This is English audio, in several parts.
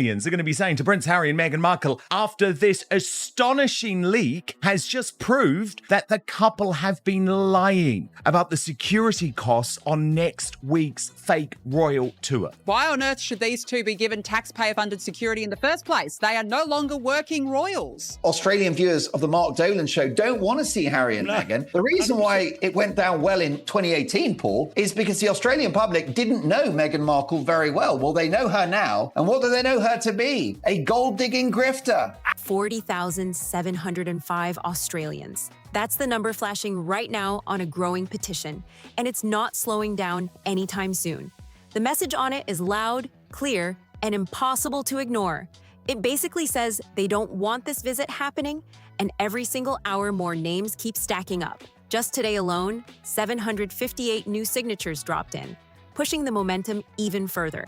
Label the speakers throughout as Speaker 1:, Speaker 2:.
Speaker 1: Australians are going to be saying to Prince Harry and Meghan Markle after this astonishing leak has just proved that the couple have been lying about the security costs on next week's fake royal tour.
Speaker 2: Why on earth should these two be given taxpayer-funded security in the first place? They are no longer working royals.
Speaker 3: Australian viewers of the Mark Dolan show don't want to see Harry and Meghan. The reason why it went down well in 2018, Paul, is because the Australian public didn't know Meghan Markle very well. Well, they know her now. And what do they know her to be? A gold-digging grifter.
Speaker 4: 40,705 Australians. That's the number flashing right now on a growing petition, and it's not slowing down anytime soon. The message on it is loud, clear, and impossible to ignore. It basically says they don't want this visit happening, and every single hour more names keep stacking up. Just today alone, 758 new signatures dropped in, pushing the momentum even further.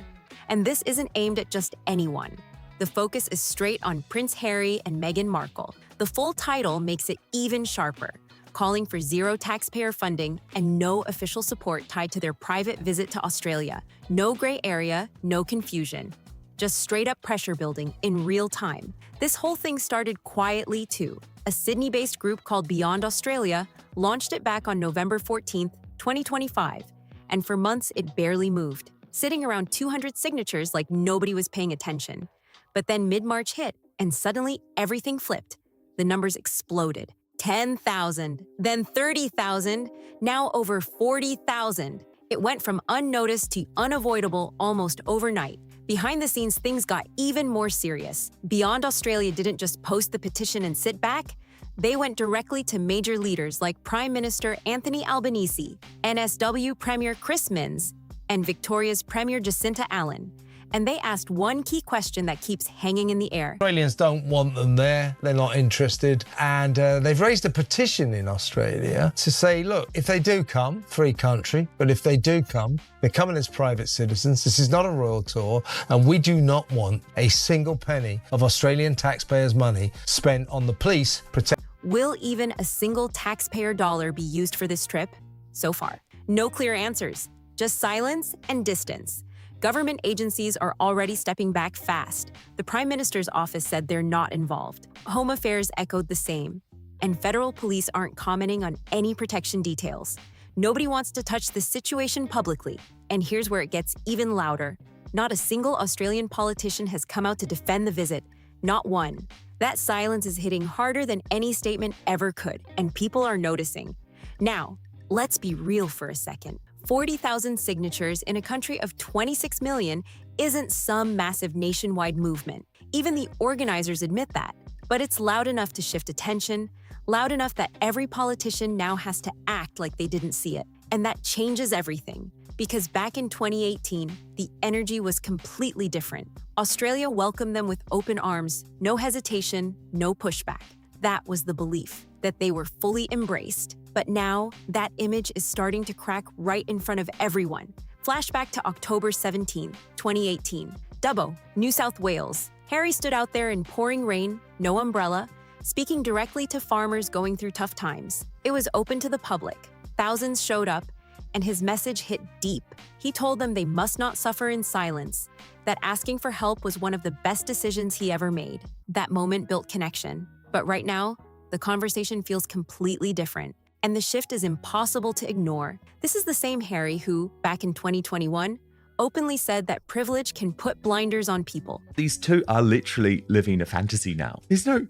Speaker 4: And this isn't aimed at just anyone. The focus is straight on Prince Harry and Meghan Markle. The full title makes it even sharper, calling for zero taxpayer funding and no official support tied to their private visit to Australia. No gray area, no confusion. Just straight-up pressure building in real time. This whole thing started quietly, too. A Sydney-based group called Beyond Australia launched it back on November 14th, 2025, and for months it barely moved, sitting around 200 signatures like nobody was paying attention. But then mid-March hit, and suddenly everything flipped. The numbers exploded. 10,000, then 30,000, now over 40,000. It went from unnoticed to unavoidable almost overnight. Behind the scenes, things got even more serious. Beyond Australia didn't just post the petition and sit back. They went directly to major leaders like Prime Minister Anthony Albanese, NSW Premier Chris Minns, and Victoria's Premier Jacinta Allen. And they asked one key question that keeps hanging in the air.
Speaker 5: Australians don't want them there. They're not interested. And they've raised a petition in Australia to say, look, if they do come, free country, but if they do come, they're coming as private citizens. This is not a royal tour, and we do not want a single penny of Australian taxpayers' money spent on the police protecting.
Speaker 4: Will even a single taxpayer dollar be used for this trip? So far, no clear answers, just silence and distance. Government agencies are already stepping back fast. The Prime Minister's office said they're not involved. Home Affairs echoed the same. And federal police aren't commenting on any protection details. Nobody wants to touch this situation publicly. And here's where it gets even louder. Not a single Australian politician has come out to defend the visit. Not one. That silence is hitting harder than any statement ever could, and people are noticing. Now, let's be real for a second. 40,000 signatures in a country of 26 million isn't some massive nationwide movement. Even the organizers admit that. But it's loud enough to shift attention, loud enough that every politician now has to act like they didn't see it. And that changes everything. Because back in 2018, the energy was completely different. Australia welcomed them with open arms, no hesitation, no pushback. That was the belief, that they were fully embraced. But now, that image is starting to crack right in front of everyone. Flashback to October 17, 2018. Dubbo, New South Wales. Harry stood out there in pouring rain, no umbrella, speaking directly to farmers going through tough times. It was open to the public. Thousands showed up, and his message hit deep. He told them they must not suffer in silence, that asking for help was one of the best decisions he ever made. That moment built connection. But right now, the conversation feels completely different. And the shift is impossible to ignore. This is the same Harry who, back in 2021, openly said that privilege can put blinders on people.
Speaker 1: These two are literally living a fantasy now. There's no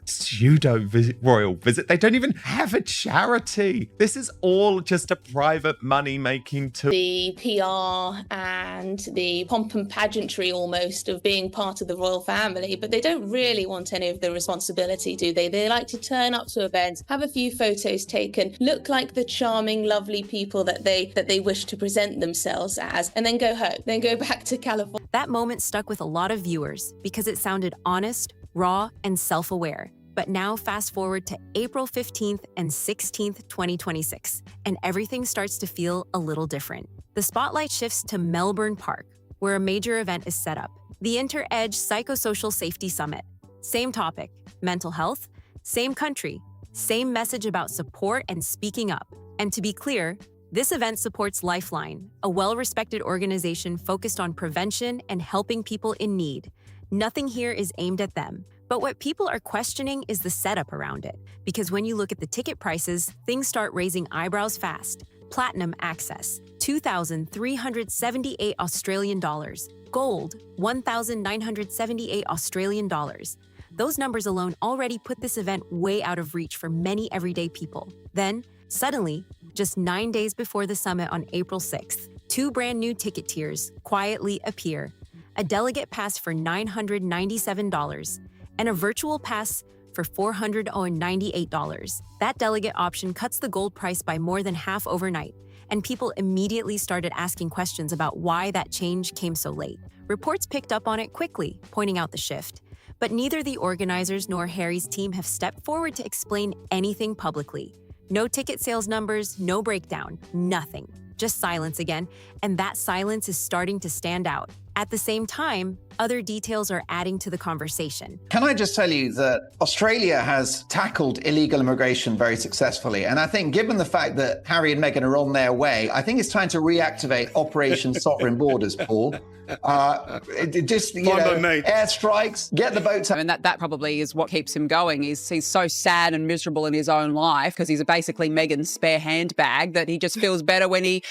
Speaker 1: royal visit. They don't even have a charity. This is all just a private money-making tool.
Speaker 6: The PR and the pomp and pageantry almost of being part of the royal family, but they don't really want any of the responsibility, do they? They like to turn up to events, have a few photos taken, look like the charming, lovely people that they wish to present themselves as, and then go home. Then go back to California.
Speaker 4: That moment stuck with a lot of viewers because it sounded honest, raw, and self-aware. But now fast forward to April 15th and 16th, 2026, and everything starts to feel a little different. The spotlight shifts to Melbourne Park, where a major event is set up. The Inter-Edge Psychosocial Safety Summit. Same topic, mental health, same country, same message about support and speaking up. And to be clear, this event supports Lifeline, a well-respected organization focused on prevention and helping people in need. Nothing here is aimed at them. But what people are questioning is the setup around it. Because when you look at the ticket prices, things start raising eyebrows fast. Platinum access, 2,378 Australian dollars. Gold, 1,978 Australian dollars. Those numbers alone already put this event way out of reach for many everyday people. Then, suddenly, just 9 days before the summit on April 6th, 2 brand new ticket tiers quietly appear. A delegate pass for $997 and a virtual pass for $498. That delegate option cuts the gold price by more than half overnight, and people immediately started asking questions about why that change came so late. Reports picked up on it quickly, pointing out the shift. But neither the organizers nor Harry's team have stepped forward to explain anything publicly. No ticket sales numbers, no breakdown, nothing. Just silence again, and that silence is starting to stand out. At the same time, other details are adding to the conversation.
Speaker 3: Can I just tell you that Australia has tackled illegal immigration very successfully? And I think given the fact that Harry and Meghan are on their way, I think it's time to reactivate Operation Sovereign Borders, Paul. Airstrikes, get the boats out.
Speaker 2: And that probably is what keeps him going. He's so sad and miserable in his own life because he's basically Meghan's spare handbag that he just feels better when he,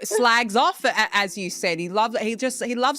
Speaker 2: slags off, as you said. He loves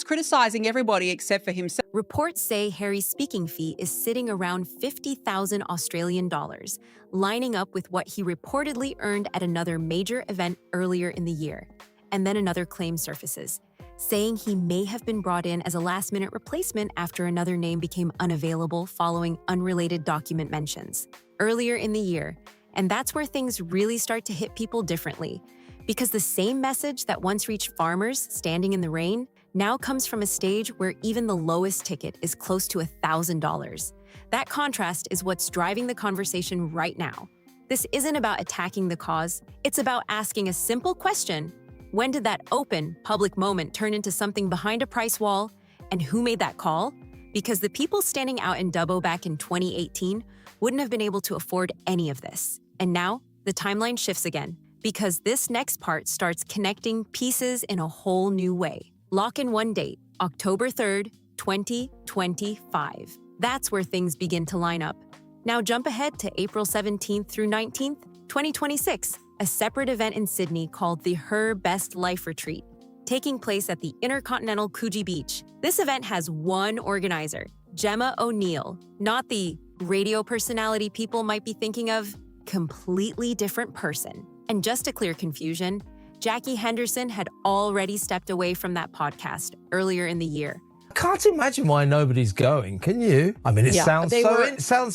Speaker 2: criticizing everybody except for himself.
Speaker 4: Reports say Harry's speaking fee is sitting around 50,000 Australian dollars, lining up with what he reportedly earned at another major event earlier in the year. And then another claim surfaces, saying he may have been brought in as a last-minute replacement after another name became unavailable following unrelated document mentions earlier in the year. And that's where things really start to hit people differently, because the same message that once reached farmers standing in the rain now comes from a stage where even the lowest ticket is close to $1,000. That contrast is what's driving the conversation right now. This isn't about attacking the cause, it's about asking a simple question. When did that open, public moment turn into something behind a price wall? And who made that call? Because the people standing out in Dubbo back in 2018 wouldn't have been able to afford any of this. And now, the timeline shifts again, because this next part starts connecting pieces in a whole new way. Lock in one date, October 3rd, 2025. That's where things begin to line up. Now jump ahead to April 17th through 19th, 2026. A separate event in Sydney called the Her Best Life Retreat, taking place at the Intercontinental Coogee Beach. This event has one organizer, Gemma O'Neill, not the radio personality people might be thinking of, completely different person. And just to clear confusion, Jackie Henderson had already stepped away from that podcast earlier in the year.
Speaker 5: Can't imagine why nobody's going, can you? I mean, it sounds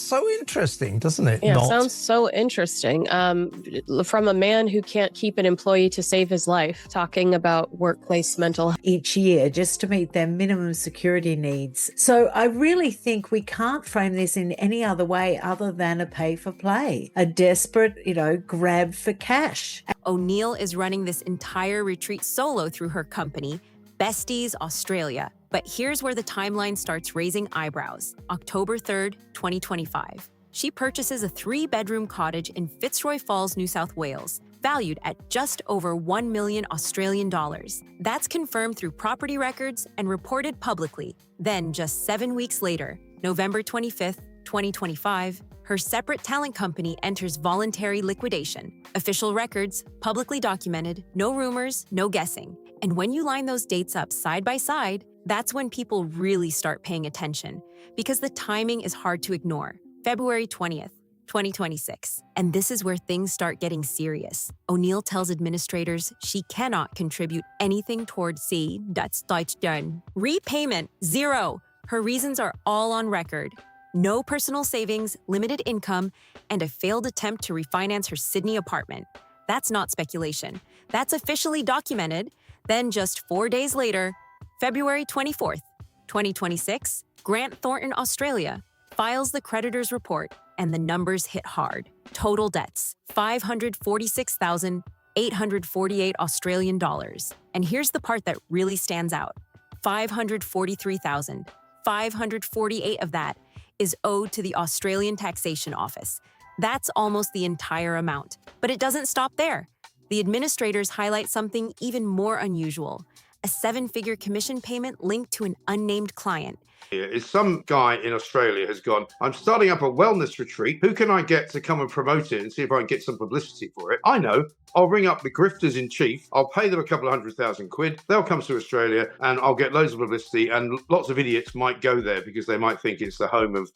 Speaker 5: so interesting, doesn't it?
Speaker 7: Yeah, it sounds so interesting. From a man who can't keep an employee to save his life, talking about workplace mental health
Speaker 8: each year just to meet their minimum security needs. So I really think we can't frame this in any other way other than a pay for play, a desperate, grab for cash.
Speaker 4: O'Neill is running this entire retreat solo through her company, Besties Australia. But here's where the timeline starts raising eyebrows. October 3rd, 2025. She purchases a 3-bedroom cottage in Fitzroy Falls, New South Wales, valued at just over 1 million Australian dollars. That's confirmed through property records and reported publicly. Then, just 7 weeks later, November 25th, 2025, her separate talent company enters voluntary liquidation. Official records, publicly documented, no rumors, no guessing. And when you line those dates up side by side, that's when people really start paying attention, because the timing is hard to ignore. February 20th, 2026. And this is where things start getting serious. O'Neill tells administrators she cannot contribute anything towards that's done. Repayment, 0. Her reasons are all on record. No personal savings, limited income, and a failed attempt to refinance her Sydney apartment. That's not speculation. That's officially documented. Then just 4 days later, February 24th, 2026, Grant Thornton, Australia, files the creditor's report, and the numbers hit hard. Total debts, 546,848 Australian dollars. And here's the part that really stands out. 543,548 of that is owed to the Australian Taxation Office. That's almost the entire amount. But it doesn't stop there. The administrators highlight something even more unusual, a 7-figure commission payment linked to an unnamed client.
Speaker 9: Is some guy in Australia has gone, I'm starting up a wellness retreat. Who can I get to come and promote it and see if I can get some publicity for it? I know. I'll ring up the grifters in chief. I'll pay them a couple of £100,000. They'll come to Australia and I'll get loads of publicity, and lots of idiots might go there because they might think it's the home of,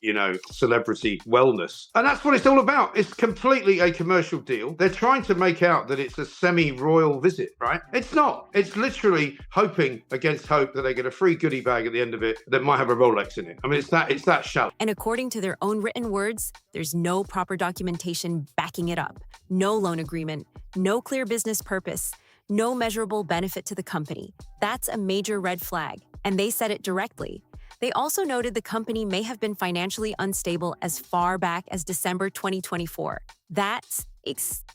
Speaker 9: celebrity wellness. And that's what it's all about. It's completely a commercial deal. They're trying to make out that it's a semi-royal visit, right? It's not. It's literally hoping against hope that they get a free goodie bag at the end of it that might have a Rolex in it. I mean, it's that shallow.
Speaker 4: And according to their own written words, there's no proper documentation backing it up. No loan agreement, no clear business purpose, no measurable benefit to the company. That's a major red flag, and they said it directly. They also noted the company may have been financially unstable as far back as December 2024. That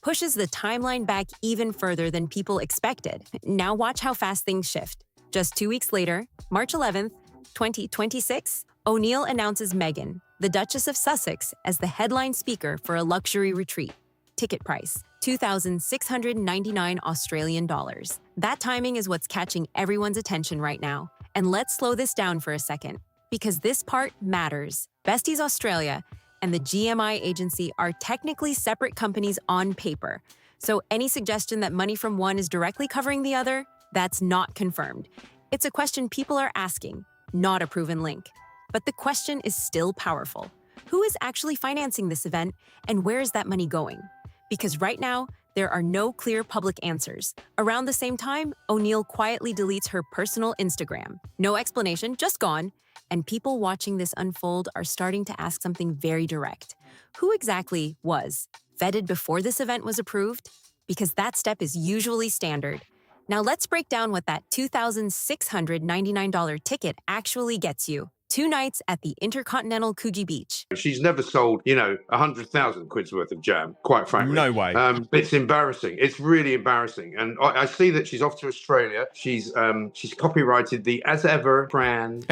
Speaker 4: pushes the timeline back even further than people expected. Now watch how fast things shift. Just 2 weeks later, March 11th, 2026, O'Neill announces Meghan, the Duchess of Sussex, as the headline speaker for a luxury retreat. Ticket price, 2,699 Australian dollars. That timing is what's catching everyone's attention right now. And let's slow this down for a second, because this part matters. Besties Australia and the GMI agency are technically separate companies on paper. So any suggestion that money from one is directly covering the other, that's not confirmed. It's a question people are asking, not a proven link. But the question is still powerful. Who is actually financing this event, and where is that money going? Because right now, there are no clear public answers. Around the same time, O'Neill quietly deletes her personal Instagram. No explanation, just gone. And people watching this unfold are starting to ask something very direct. Who exactly was vetted before this event was approved? Because that step is usually standard. Now let's break down what that $2,699 ticket actually gets you. 2 nights at the Intercontinental Coogee Beach.
Speaker 9: She's never sold, 100,000 quid's worth of jam, quite frankly.
Speaker 1: No way.
Speaker 9: It's embarrassing. It's really embarrassing. And I see that she's off to Australia. She's copyrighted the As Ever brand,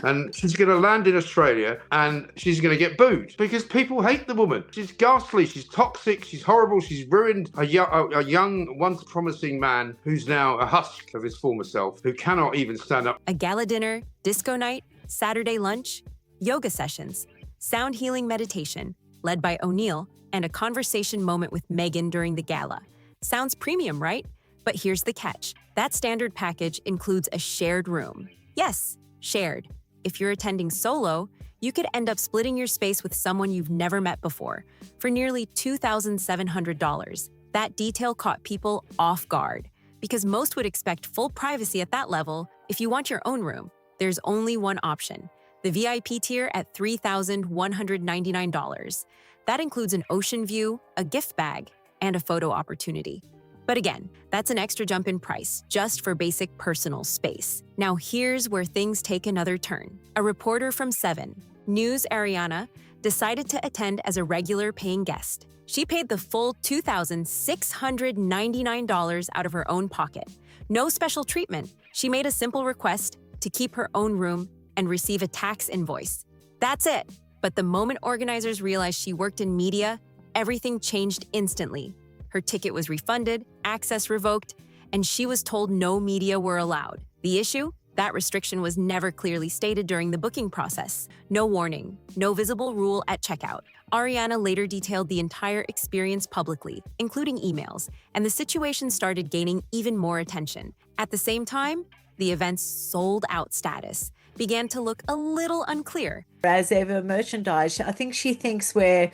Speaker 9: and she's going to land in Australia and she's going to get booed because people hate the woman. She's ghastly. She's toxic. She's horrible. She's ruined a young, once promising man who's now a husk of his former self, who cannot even stand up.
Speaker 4: A gala dinner, disco night, Saturday lunch, yoga sessions, sound healing meditation, led by O'Neill, and a conversation moment with Meghan during the gala. Sounds premium, right? But here's the catch. That standard package includes a shared room. Yes, shared. If you're attending solo, you could end up splitting your space with someone you've never met before for nearly $2,700. That detail caught people off guard because most would expect full privacy at that level. If you want your own room, there's only one option, the VIP tier at $3,199. That includes an ocean view, a gift bag, and a photo opportunity. But again, that's an extra jump in price just for basic personal space. Now here's where things take another turn. A reporter from 7 News Ariana decided to attend as a regular paying guest. She paid the full $2,699 out of her own pocket. No special treatment. She made a simple request to keep her own room and receive a tax invoice. That's it. But the moment organizers realized she worked in media, everything changed instantly. Her ticket was refunded, access revoked, and she was told no media were allowed. The issue? That restriction was never clearly stated during the booking process. No warning, no visible rule at checkout. Ariana later detailed the entire experience publicly, including emails, and the situation started gaining even more attention. At the same time, the event's sold-out status began to look a little unclear.
Speaker 8: As ever merchandise, I think she thinks we're,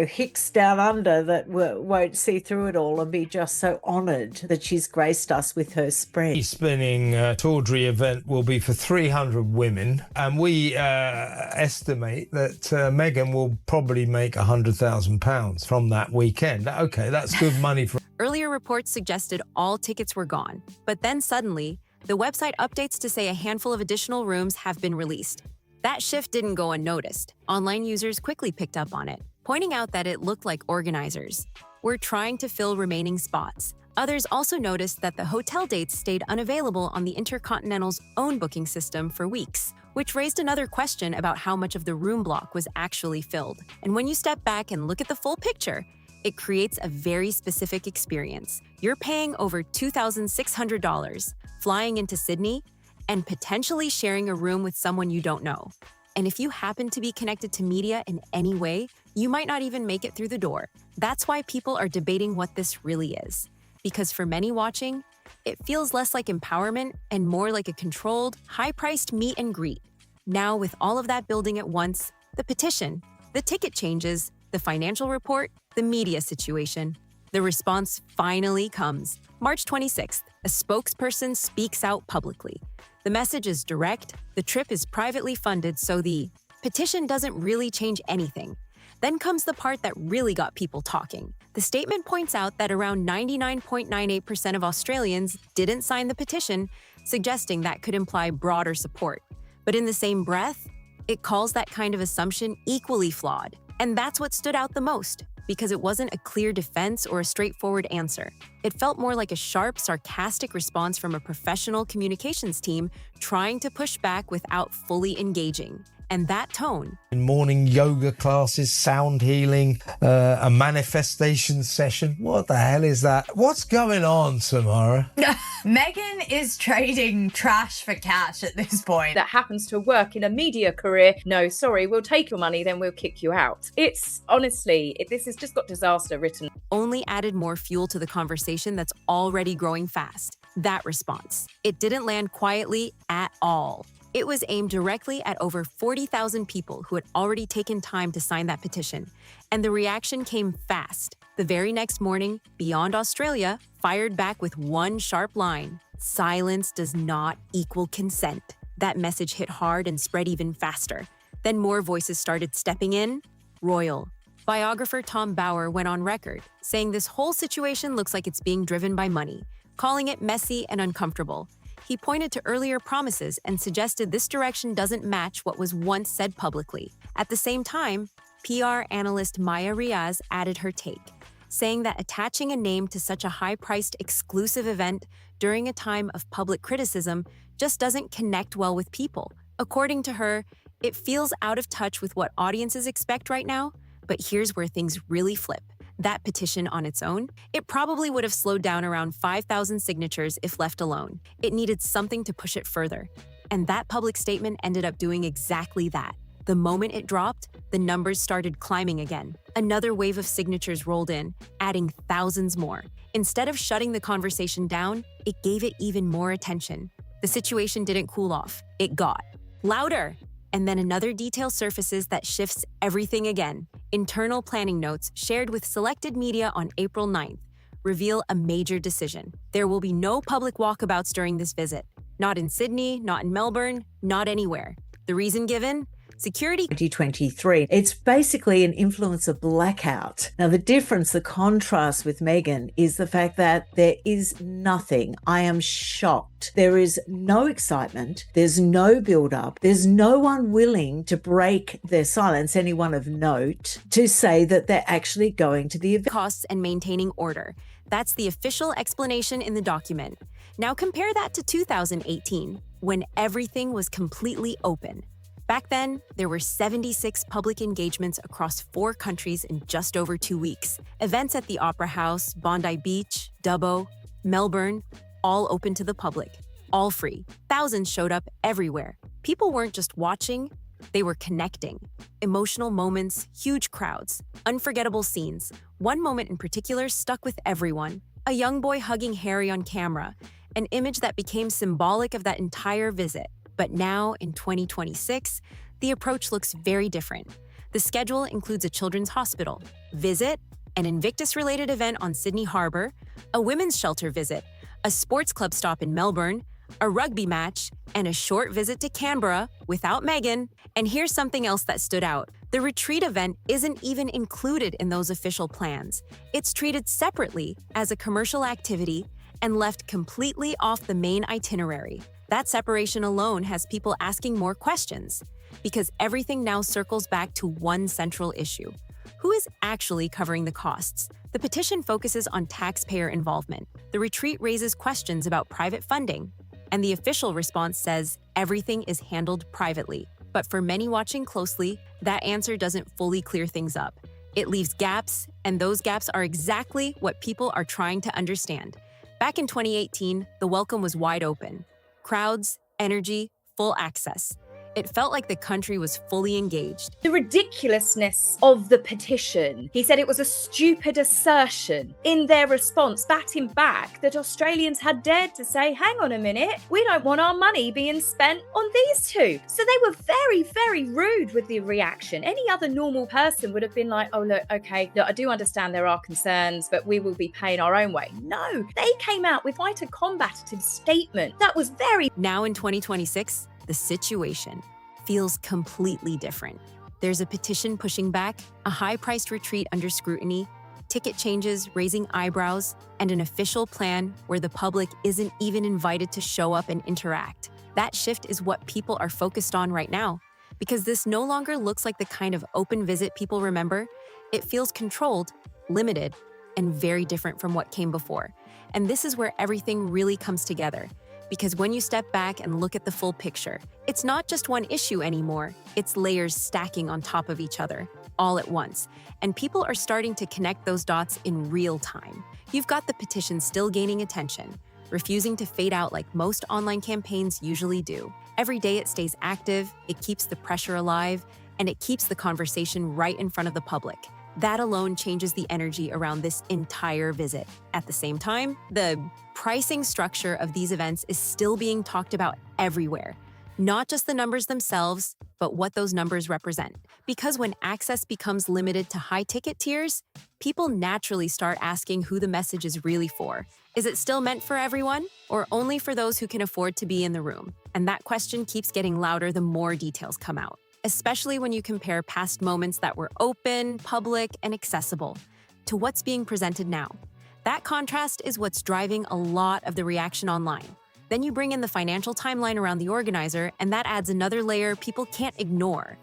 Speaker 8: hicks down under that won't see through it all and be just so honoured that she's graced us with her spread.
Speaker 5: The spinning tawdry event will be for 300 women, and we estimate that Meghan will probably make £100,000 from that weekend. Okay, that's good money for...
Speaker 4: Earlier reports suggested all tickets were gone, but then suddenly, the website updates to say a handful of additional rooms have been released. That shift didn't go unnoticed. Online users quickly picked up on it, pointing out that it looked like organizers were trying to fill remaining spots. Others also noticed that the hotel dates stayed unavailable on the Intercontinental's own booking system for weeks, which raised another question about how much of the room block was actually filled. And when you step back and look at the full picture, it creates a very specific experience. You're paying over $2,600, flying into Sydney, and potentially sharing a room with someone you don't know. And if you happen to be connected to media in any way, you might not even make it through the door. That's why people are debating what this really is. Because for many watching, it feels less like empowerment and more like a controlled, high-priced meet and greet. Now, with all of that building at once, the petition, the ticket changes, the financial report, the media situation, the response finally comes. March 26th, a spokesperson speaks out publicly. The message is direct, the trip is privately funded, so the petition doesn't really change anything. Then comes the part that really got people talking. The statement points out that around 99.98% of Australians didn't sign the petition, suggesting that could imply broader support. But in the same breath, it calls that kind of assumption equally flawed. And that's what stood out the most, because it wasn't a clear defense or a straightforward answer. It felt more like a sharp, sarcastic response from a professional communications team trying to push back without fully engaging. And that tone,
Speaker 5: Morning yoga classes, sound healing, a manifestation session. What the hell is that? What's going on, Samara?
Speaker 10: Meghan is trading trash for cash at this point.
Speaker 11: That happens to work in a media career. No, sorry, we'll take your money, then we'll kick you out. It's honestly, this has just got disaster written.
Speaker 4: only added more fuel to the conversation that's already growing fast. That response. It didn't land quietly at all. It was aimed directly at over 40,000 people who had already taken time to sign that petition. And the reaction came fast. The very next morning, Beyond Australia fired back with one sharp line: silence does not equal consent. That message hit hard and spread even faster. Then more voices started stepping in. Royal. Biographer Tom Bauer went on record, saying this whole situation looks like it's being driven by money, calling it messy and uncomfortable. He pointed to earlier promises and suggested this direction doesn't match what was once said publicly. At the same time, PR analyst Maya Riaz added her take, saying that attaching a name to such a high-priced exclusive event during a time of public criticism just doesn't connect well with people. According to her, it feels out of touch with what audiences expect right now, but here's where things really flip. That petition on its own, it probably would have slowed down around 5,000 signatures if left alone. It needed something to push it further. And that public statement ended up doing exactly that. The moment it dropped, the numbers started climbing again. Another wave of signatures rolled in, adding thousands more. Instead of shutting the conversation down, it gave it even more attention. The situation didn't cool off. It got louder. And then another detail surfaces that shifts everything again. Internal planning notes shared with selected media on April 9th reveal a major decision. There will be no public walkabouts during this visit. Not in Sydney, not in Melbourne, not anywhere. The reason given? Security.
Speaker 8: 2023. It's basically an influencer blackout. Now, the difference, the contrast with Meghan is the fact that there is nothing. I am shocked. There is no excitement. There's no build-up. There's no one willing to break their silence, anyone of note, to say that they're actually going to the event.
Speaker 4: Costs and maintaining order. That's the official explanation in the document. Now compare that to 2018, when everything was completely open. Back then, there were 76 public engagements across 4 countries in just over 2 weeks. Events at the Opera House, Bondi Beach, Dubbo, Melbourne, all open to the public, all free. Thousands showed up everywhere. People weren't just watching, they were connecting. Emotional moments, huge crowds, unforgettable scenes. One moment in particular stuck with everyone. A young boy hugging Harry on camera, an image that became symbolic of that entire visit. But now, in 2026, the approach looks very different. The schedule includes a children's hospital, visit, an Invictus-related event on Sydney Harbour, a women's shelter visit, a sports club stop in Melbourne, a rugby match, and a short visit to Canberra without Meghan. And here's something else that stood out. The retreat event isn't even included in those official plans. It's treated separately as a commercial activity and left completely off the main itinerary. That separation alone has people asking more questions, because everything now circles back to one central issue. Who is actually covering the costs? The petition focuses on taxpayer involvement. The retreat raises questions about private funding, and the official response says everything is handled privately. But for many watching closely, that answer doesn't fully clear things up. It leaves gaps, and those gaps are exactly what people are trying to understand. Back in 2018, the welcome was wide open. Crowds, energy, full access. It felt like the country was fully engaged.
Speaker 11: The ridiculousness of the petition. He said it was a stupid assertion. In their response, batting back, that Australians had dared to say, hang on a minute, we don't want our money being spent on these two. So they were very, very rude with the reaction. Any other normal person would have been like, oh, look, okay, look, I do understand there are concerns, but we will be paying our own way. No, they came out with quite a combative statement. That was very...
Speaker 4: Now in 2026, the situation feels completely different. There's a petition pushing back, a high-priced retreat under scrutiny, ticket changes raising eyebrows, and an official plan where the public isn't even invited to show up and interact. That shift is what people are focused on right now, because this no longer looks like the kind of open visit people remember. It feels controlled, limited, and very different from what came before. And this is where everything really comes together. Because when you step back and look at the full picture, it's not just one issue anymore, it's layers stacking on top of each other, all at once. And people are starting to connect those dots in real time. You've got the petition still gaining attention, refusing to fade out like most online campaigns usually do. Every day it stays active, it keeps the pressure alive, and it keeps the conversation right in front of the public. That alone changes the energy around this entire visit. At the same time, the pricing structure of these events is still being talked about everywhere. Not just the numbers themselves, but what those numbers represent. Because when access becomes limited to high-ticket tiers, people naturally start asking who the message is really for. Is it still meant for everyone, or only for those who can afford to be in the room? And that question keeps getting louder the more details come out, especially when you compare past moments that were open, public, and accessible to what's being presented now. That contrast is what's driving a lot of the reaction online. Then you bring in the financial timeline around the organizer, and that adds another layer people can't ignore.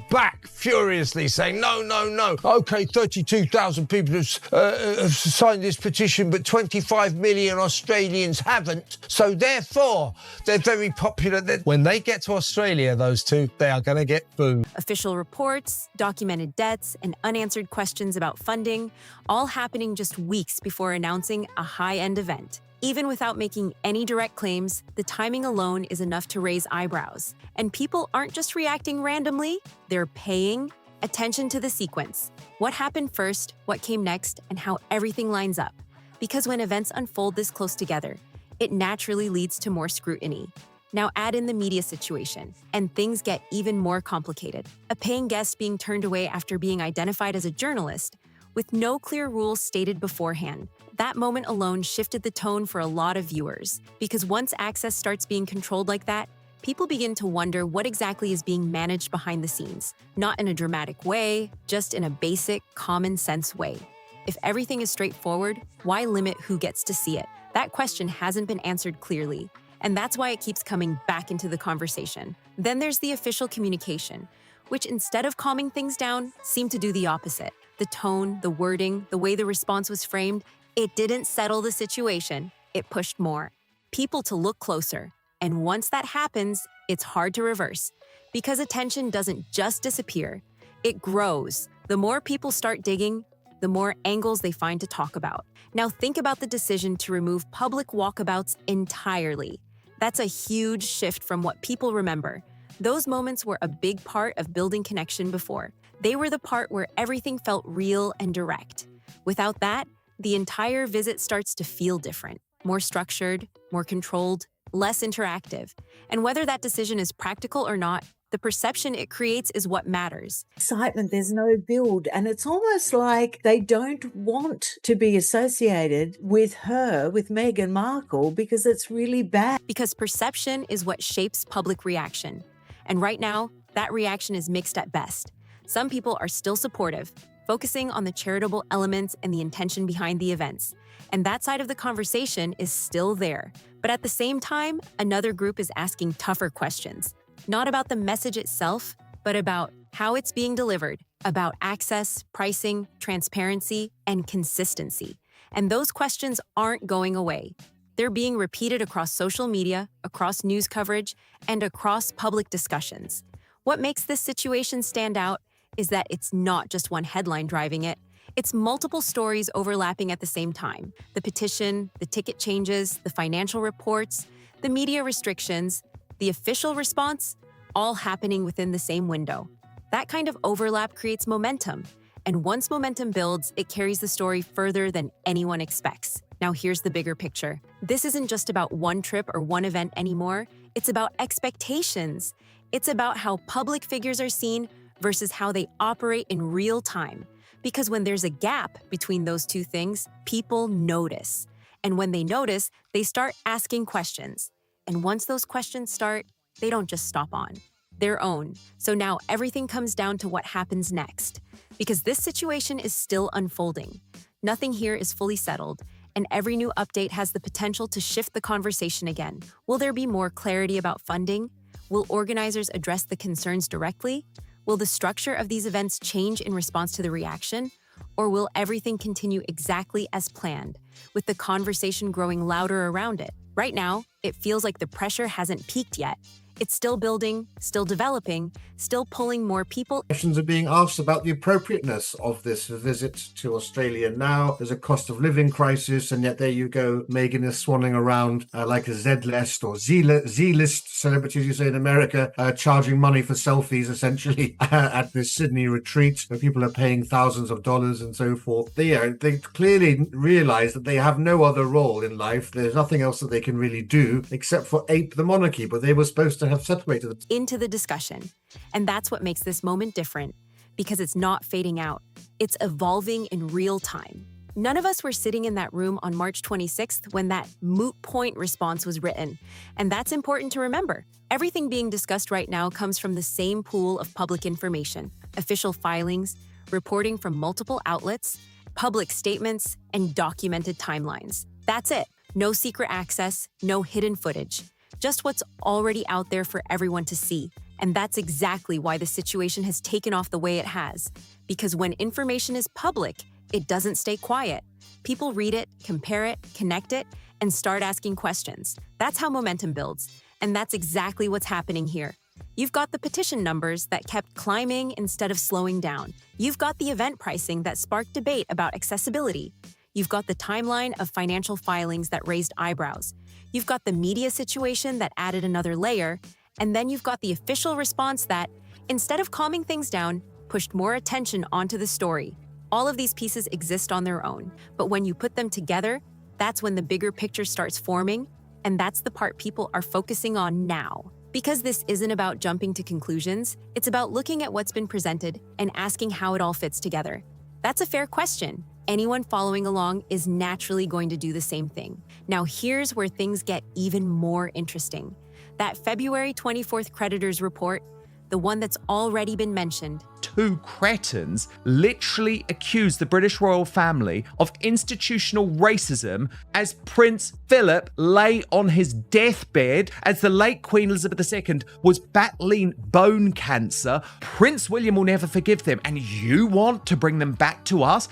Speaker 5: Back furiously saying, no, no, no. Okay, 32,000 people have signed this petition, but 25 million Australians haven't. So therefore, they're very popular. When they get to Australia, those two, they are going to get booed.
Speaker 4: Official reports, documented debts, and unanswered questions about funding, all happening just weeks before announcing a high-end event. Even without making any direct claims, the timing alone is enough to raise eyebrows. And people aren't just reacting randomly, they're paying attention to the sequence. What happened first, what came next, and how everything lines up. Because when events unfold this close together, it naturally leads to more scrutiny. Now add in the media situation, and things get even more complicated. A paying guest being turned away after being identified as a journalist, with no clear rules stated beforehand. That moment alone shifted the tone for a lot of viewers, because once access starts being controlled like that, people begin to wonder what exactly is being managed behind the scenes. Not in a dramatic way, just in a basic, common sense way. If everything is straightforward, why limit who gets to see it? That question hasn't been answered clearly, and that's why it keeps coming back into the conversation. Then there's the official communication, which instead of calming things down, seemed to do the opposite. The tone, the wording, the way the response was framed, it didn't settle the situation, it pushed more people to look closer. And once that happens, it's hard to reverse, because attention doesn't just disappear, it grows. The more people start digging, the more angles they find to talk about. Now think about the decision to remove public walkabouts entirely. That's a huge shift from what people remember. Those moments were a big part of building connection before. They were the part where everything felt real and direct. Without that, the entire visit starts to feel different, more structured, more controlled, less interactive. And whether that decision is practical or not, the perception it creates is what matters.
Speaker 8: Excitement, there's no build. And it's almost like they don't want to be associated with her, with Meghan Markle, because it's really bad.
Speaker 4: Because perception is what shapes public reaction. And right now, that reaction is mixed at best. Some people are still supportive, focusing on the charitable elements and the intention behind the events. And that side of the conversation is still there. But at the same time, another group is asking tougher questions. Not about the message itself, but about how it's being delivered, about access, pricing, transparency, and consistency. And those questions aren't going away. They're being repeated across social media, across news coverage, and across public discussions. What makes this situation stand out is that it's not just one headline driving it. It's multiple stories overlapping at the same time. The petition, the ticket changes, the financial reports, the media restrictions, the official response, all happening within the same window. That kind of overlap creates momentum. And once momentum builds, it carries the story further than anyone expects. Now here's the bigger picture. This isn't just about one trip or one event anymore. It's about expectations. It's about how public figures are seen versus how they operate in real time. Because when there's a gap between those two things, people notice. And when they notice, they start asking questions. And once those questions start, they don't just stop on. Their own. So now everything comes down to what happens next. Because this situation is still unfolding. Nothing here is fully settled, and every new update has the potential to shift the conversation again. Will there be more clarity about funding? Will organizers address the concerns directly? Will the structure of these events change in response to the reaction? Or will everything continue exactly as planned, with the conversation growing louder around it? Right now, it feels like the pressure hasn't peaked yet. It's still building, still developing, still pulling more people.
Speaker 12: Questions are being asked about the appropriateness of this visit to Australia now. There's a cost of living crisis, and yet there you go. Meghan is swanning around like a Z-list or Z-list celebrity, as you say in America, charging money for selfies, essentially, at this Sydney retreat where people are paying thousands of dollars and so forth. They clearly realise that they have no other role in life. There's nothing else that they can really do except for ape the monarchy, but they were supposed to have separated them.
Speaker 4: Into the discussion. And that's what makes this moment different, because it's not fading out. It's evolving in real time. None of us were sitting in that room on March 26th when that moot point response was written. And that's important to remember. Everything being discussed right now comes from the same pool of public information, official filings, reporting from multiple outlets, public statements, and documented timelines. That's it. No secret access, no hidden footage. Just what's already out there for everyone to see. And that's exactly why the situation has taken off the way it has. Because when information is public, it doesn't stay quiet. People read it, compare it, connect it, and start asking questions. That's how momentum builds. And that's exactly what's happening here. You've got the petition numbers that kept climbing instead of slowing down. You've got the event pricing that sparked debate about accessibility. You've got the timeline of financial filings that raised eyebrows. You've got the media situation that added another layer, and then you've got the official response that, instead of calming things down, pushed more attention onto the story. All of these pieces exist on their own, but when you put them together, that's when the bigger picture starts forming, and that's the part people are focusing on now. Because this isn't about jumping to conclusions, it's about looking at what's been presented and asking how it all fits together. That's a fair question. Anyone following along is naturally going to do the same thing. Now here's where things get even more interesting. That February 24th creditors report, the one that's already been mentioned.
Speaker 1: Two cretins literally accused the British royal family of institutional racism as Prince Philip lay on his deathbed as the late Queen Elizabeth II was battling bone cancer. Prince William will never forgive them, and you want to bring them back to us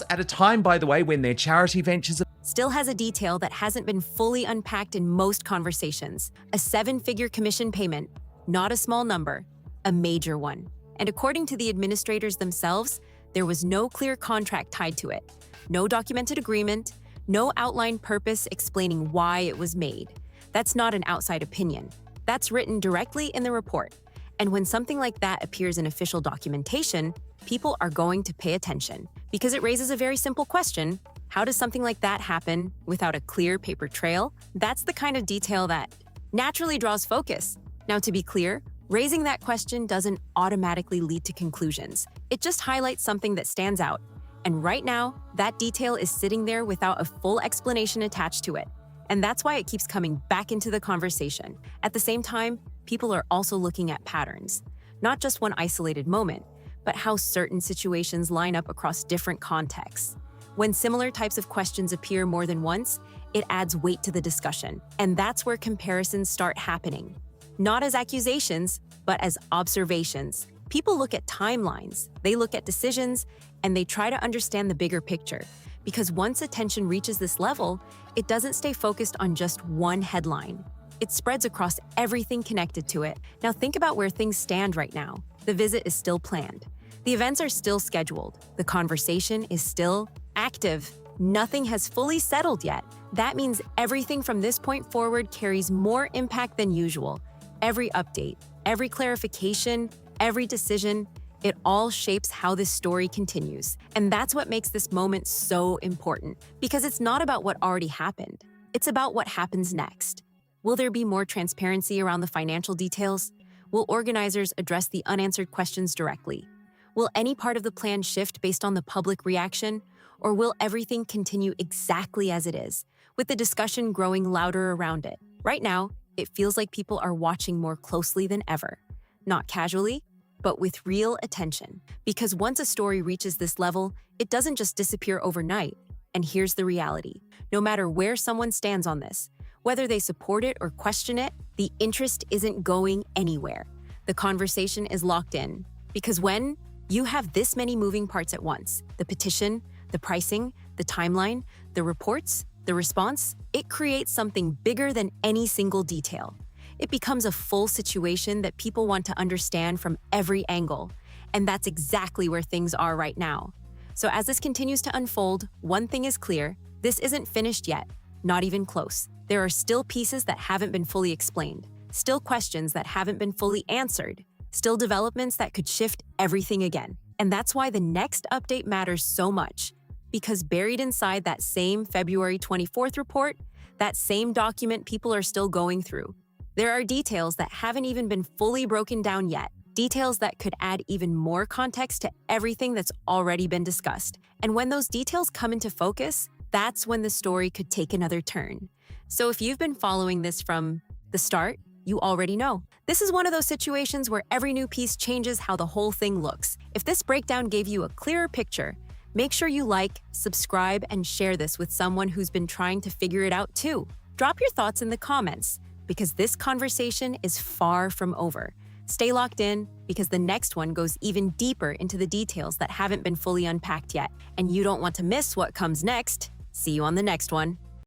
Speaker 1: at a time, by the way, when their charity ventures
Speaker 4: still has a detail that hasn't been fully unpacked in most conversations. A 7-figure commission payment, not a small number, a major one. And according to the administrators themselves, there was no clear contract tied to it, no documented agreement, no outlined purpose explaining why it was made. That's not an outside opinion. That's written directly in the report. And when something like that appears in official documentation, people are going to pay attention because it raises a very simple question. How does something like that happen without a clear paper trail? That's the kind of detail that naturally draws focus. Now, to be clear, raising that question doesn't automatically lead to conclusions. It just highlights something that stands out. And right now, that detail is sitting there without a full explanation attached to it. And that's why it keeps coming back into the conversation. At the same time, people are also looking at patterns, not just one isolated moment, but how certain situations line up across different contexts. When similar types of questions appear more than once, it adds weight to the discussion. And that's where comparisons start happening. Not as accusations, but as observations. People look at timelines, they look at decisions, and they try to understand the bigger picture. Because once attention reaches this level, it doesn't stay focused on just one headline. It spreads across everything connected to it. Now think about where things stand right now. The visit is still planned. The events are still scheduled. The conversation is still active. Nothing has fully settled yet. That means everything from this point forward carries more impact than usual. Every update, every clarification, every decision, it all shapes how this story continues. And that's what makes this moment so important, because it's not about what already happened. It's about what happens next. Will there be more transparency around the financial details? Will organizers address the unanswered questions directly? Will any part of the plan shift based on the public reaction? Or will everything continue exactly as it is, with the discussion growing louder around it? Right now, it feels like people are watching more closely than ever. Not casually, but with real attention. Because once a story reaches this level, it doesn't just disappear overnight. And here's the reality. No matter where someone stands on this, whether they support it or question it, the interest isn't going anywhere. The conversation is locked in. Because when you have this many moving parts at once, the petition, the pricing, the timeline, the reports, the response, it creates something bigger than any single detail. It becomes a full situation that people want to understand from every angle. And that's exactly where things are right now. So as this continues to unfold, one thing is clear: this isn't finished yet, not even close. There are still pieces that haven't been fully explained, still questions that haven't been fully answered, still developments that could shift everything again. And that's why the next update matters so much. Because buried inside that same February 24th report, that same document people are still going through, there are details that haven't even been fully broken down yet. Details that could add even more context to everything that's already been discussed. And when those details come into focus, that's when the story could take another turn. So if you've been following this from the start, you already know. This is one of those situations where every new piece changes how the whole thing looks. If this breakdown gave you a clearer picture, make sure you like, subscribe, and share this with someone who's been trying to figure it out too. Drop your thoughts in the comments, because this conversation is far from over. Stay locked in, because the next one goes even deeper into the details that haven't been fully unpacked yet, and you don't want to miss what comes next. See you on the next one.